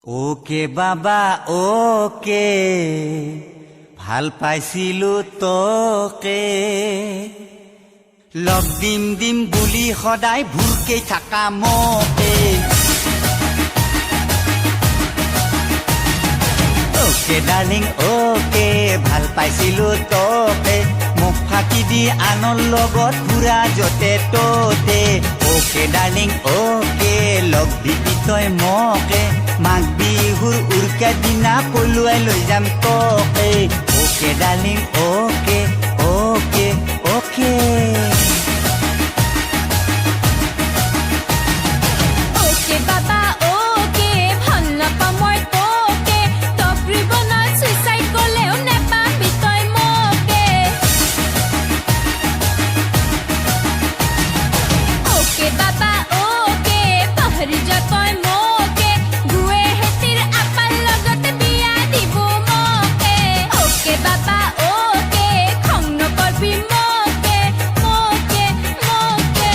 okay বাবা okay ভাল পাইছিলো তোকে লগ দিম দিম বুলি সদায় ভুৰকেই থাকা মোকে ওকে ডাৰ্লিং ওকে ভাল পাইছিলো তোকে মুখ ফাঁকি দি আনৰ লগত ঘূৰা য'তে ত'তে ওকে ডাৰ্লিং ওকে লগ দিবি তই মোকে মাঘ বিহুৰ উৰুকাৰ দিনা পলুৱাই লৈ যাম তোকে okay darling okay okay okay okay বাবা ওকে ভাল নাপাওঁ মই তোকে তক ৰিবনত চুইচাইড গ'লেও নেপাবি তই মোকে ওকে বাবা ওকে পাহৰি যা তই মোকে গুৱে হেতিৰ আপাৰ লগতে বিয়া দিব মোকে ওকে বাবা ওকে খং নকৰবি মোকে মোকে মোকে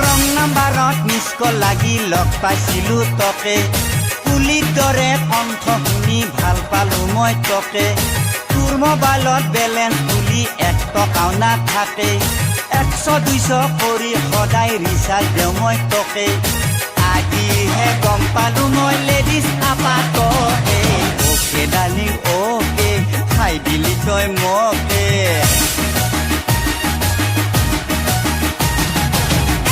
ৰং নাম্বাৰত মিছ কল লাগি লগ পাইছিলো তোকে পুলিৰ দৰে কণ্ঠ শুনি ভাল পালো মই তোকে তোৰ মোবাইলত বেলেঞ্চ বুলি 1 টকাও নাথাকে 100-200 কৰি সদায় ৰিচাৰ্জ দিওঁ মই তোকে আজিহে গম পালো মই লেডিজ আপা তোকে ওকে ডাৰ্লিং ওকে খাই দিলি তই মোকে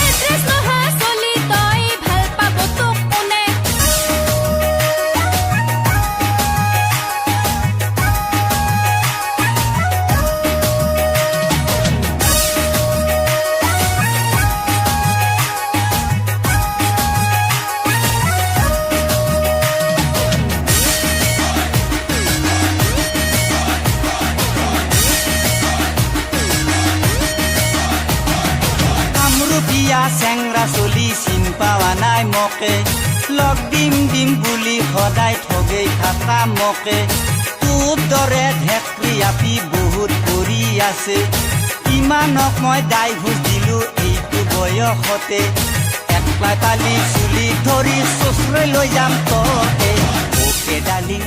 এড্ৰেছ নহা চলি তই ভাল পাব তোক কোনে কামৰূপীয়া চেংৰা চলি চিন পাৱা নাই মোকে লগ দিম দিম বুলি সদায় ঠগেই থাকা মোকে তোৰ দৰে ঢেকৰি আপি বহুত কৰি আছে ইমানক মই দায় ঘোষ দিলো এইটো বয়সতে একলা কালি চুলি ধৰি চচলৈ লৈ যাম তোকে ওকে ডাৰ্লিং